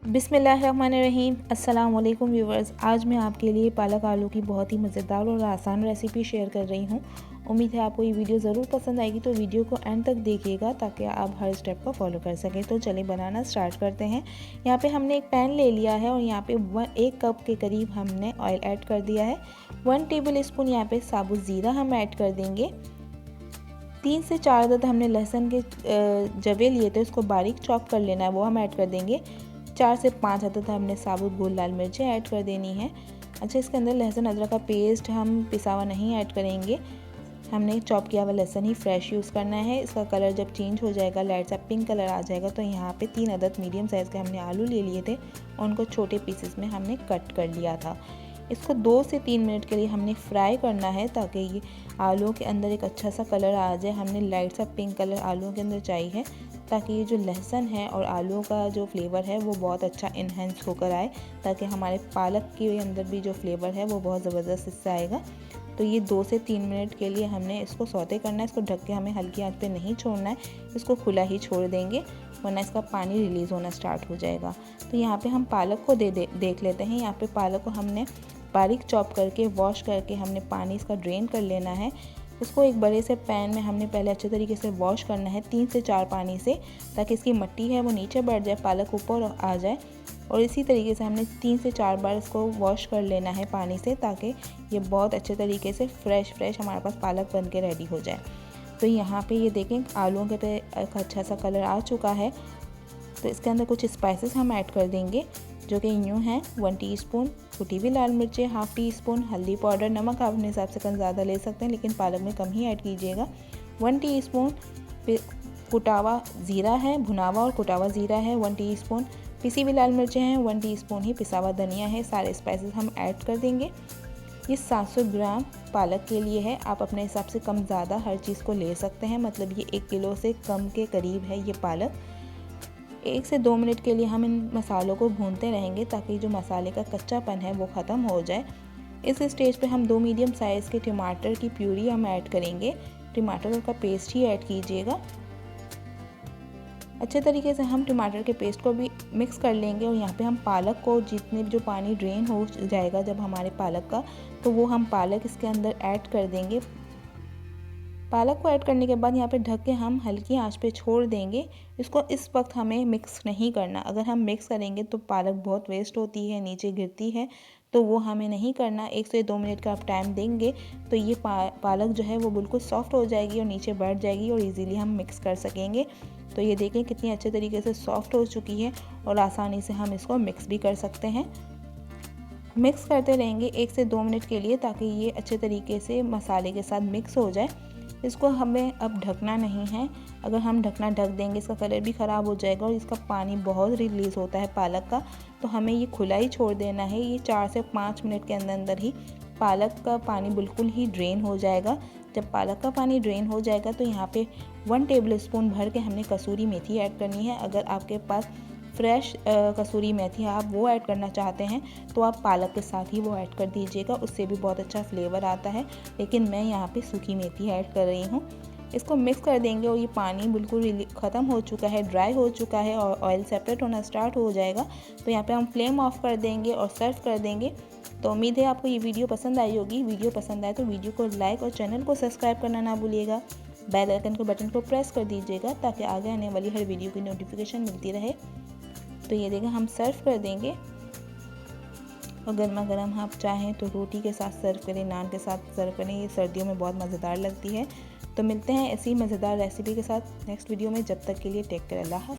बिस्मिल्लाहिर्रहमानिर्रहीम। अस्सलाम वालेकुम व्यूवर्स। आज मैं आपके लिए पालक आलू की बहुत ही मज़ेदार और आसान रेसिपी शेयर कर रही हूँ। उम्मीद है आपको ये वीडियो ज़रूर पसंद आएगी, तो वीडियो को एंड तक देखिएगा ताकि आप हर स्टेप को फॉलो कर सकें। तो चलिए बनाना स्टार्ट करते हैं। यहाँ पे हमने एक पैन ले लिया है और यहाँ पे 1 कप के करीब हमने ऑयल ऐड कर दिया है। 1 टेबल स्पून यहाँ पे साबुत ज़ीरा हम ऐड कर देंगे। 3 से 4 अदद हमने लहसुन के जवे लिए थे, उसको बारीक चॉप कर लेना है, वो हम ऐड कर देंगे। 4 से 5 अदद हमने साबुत गोल लाल मिर्चें ऐड कर देनी है। अच्छा, इसके अंदर लहसुन अदरक का पेस्ट हम पिसा हुआ नहीं ऐड करेंगे, हमने चॉप किया हुआ लहसुन ही फ्रेश यूज़ करना है। इसका कलर जब चेंज हो जाएगा, लाइट सा पिंक कलर आ जाएगा, तो यहाँ पे 3 अदद मीडियम साइज़ के हमने आलू ले लिए थे और उनको छोटे पीसेस में हमने कट कर लिया था। इसको 2 से 3 मिनट के लिए हमने फ्राई करना है ताकि ये आलूओं के अंदर एक अच्छा सा कलर आ जाए। हमने लाइट सा पिंक कलर आलूओं के अंदर चाहिए ताकि ये जो लहसुन है और आलूओं का जो फ्लेवर है वो बहुत अच्छा इन्हेंस होकर आए, ताकि हमारे पालक के अंदर भी जो फ्लेवर है वो बहुत ज़बरदस्त इससे आएगा। तो ये 2 से 3 मिनट के लिए हमने इसको सौते करना है। इसको ढक के हमें हल्की आंच पे नहीं छोड़ना है, इसको खुला ही छोड़ देंगे वरना इसका पानी रिलीज़ होना स्टार्ट हो जाएगा। तो यहाँ पे हम पालक को देख लेते हैं। यहाँ पे पालक को हमने बारीक चॉप करके वॉश करके हमने पानी इसका ड्रेन कर लेना है। इसको एक बड़े से पैन में हमने पहले अच्छे तरीके से वॉश करना है 3 से 4 पानी से, ताकि इसकी मिट्टी है वो नीचे बैठ जाए, पालक ऊपर आ जाए। और इसी तरीके से हमने 3 से 4 बार इसको वॉश कर लेना है पानी से, ताकि ये बहुत अच्छे तरीके से फ्रेश हमारे पास पालक बन के रेडी हो जाए। तो यहाँ पे ये देखें आलूओं के पे एक अच्छा सा कलर आ चुका है। तो इसके अंदर कुछ स्पाइसेस हम ऐड कर देंगे, जो कि यूँ हैं 1 टीस्पून कुटी हुई लाल मिर्चें, हाफ़ टी स्पून हल्दी पाउडर, नमक आप अपने हिसाब से कम ज़्यादा ले सकते हैं लेकिन पालक में कम ही ऐड कीजिएगा। 1 टीस्पून कुटावा ज़ीरा है, भुनावा और कुटावा ज़ीरा है 1 टीस्पून, पिसी हुई लाल मिर्चें हैं 1 टीस्पून ही पिसा हुआ धनिया है। सारे स्पाइसेस हम ऐड कर देंगे। ये 700 ग्राम पालक के लिए है, आप अपने हिसाब से कम ज़्यादा हर चीज़ को ले सकते हैं, मतलब ये 1 किलो से कम के करीब है ये पालक। 1 से 2 मिनट के लिए हम इन मसालों को भूनते रहेंगे ताकि जो मसाले का कच्चापन है वो ख़त्म हो जाए। इस स्टेज पे हम 2 मीडियम साइज़ के टमाटर की प्यूरी हम ऐड करेंगे। टमाटर का पेस्ट ही ऐड कीजिएगा। अच्छे तरीके से हम टमाटर के पेस्ट को भी मिक्स कर लेंगे और यहाँ पे हम पालक को जितने जो पानी ड्रेन हो जाएगा जब हमारे पालक का, तो वो हम पालक इसके अंदर ऐड कर देंगे। पालक को ऐड करने के बाद यहाँ पे ढक के हम हल्की आंच पे छोड़ देंगे। इसको इस वक्त हमें मिक्स नहीं करना, अगर हम मिक्स करेंगे तो पालक बहुत वेस्ट होती है, नीचे गिरती है, तो वो हमें नहीं करना। 1 से 2 मिनट का आप टाइम देंगे तो ये पालक जो है वो बिल्कुल सॉफ्ट हो जाएगी और नीचे बैठ जाएगी और ईज़िली हम मिक्स कर सकेंगे। तो ये देखें कितनी अच्छे तरीके से सॉफ्ट हो चुकी है और आसानी से हम इसको मिक्स भी कर सकते हैं। मिक्स करते रहेंगे 1 से 2 मिनट के लिए ताकि ये अच्छे तरीके से मसाले के साथ मिक्स हो जाए। इसको हमें अब ढकना नहीं है, अगर हम ढक देंगे इसका कलर भी ख़राब हो जाएगा और इसका पानी बहुत रिलीज़ होता है पालक का, तो हमें ये खुला ही छोड़ देना है। ये 4 से 5 मिनट के अंदर ही पालक का पानी बिल्कुल ही ड्रेन हो जाएगा। जब पालक का पानी ड्रेन हो जाएगा तो यहाँ पे 1 टेबल स्पून भर के हमने कसूरी मेथी ऐड करनी है। अगर आपके पास फ्रेश कसूरी मेथी आप वो ऐड करना चाहते हैं तो आप पालक के साथ ही वो ऐड कर दीजिएगा, उससे भी बहुत अच्छा फ्लेवर आता है, लेकिन मैं यहाँ पे सूखी मेथी ऐड कर रही हूँ। इसको मिक्स कर देंगे और ये पानी बिल्कुल ख़त्म हो चुका है, ड्राई हो चुका है और ऑयल सेपरेट होना स्टार्ट हो जाएगा। तो यहाँ पे हम फ्लेम ऑफ कर देंगे और सर्व कर देंगे। तो उम्मीद है आपको ये वीडियो पसंद आई होगी। वीडियो पसंद आए तो वीडियो को लाइक और चैनल को सब्सक्राइब करना ना भूलिएगा। बेल आइकन के बटन को प्रेस कर दीजिएगा ताकि आगे आने वाली हर वीडियो की नोटिफिकेशन मिलती रहे। तो ये देखें हम सर्व कर देंगे और गर्मा गर्म आप चाहें तो रोटी के साथ सर्व करें, नान के साथ सर्व करें। ये सर्दियों में बहुत मज़ेदार लगती है। तो मिलते हैं ऐसी मज़ेदार रेसिपी के साथ नेक्स्ट वीडियो में। जब तक के लिए टेक केयर, अल्लाह हाफ़िज़।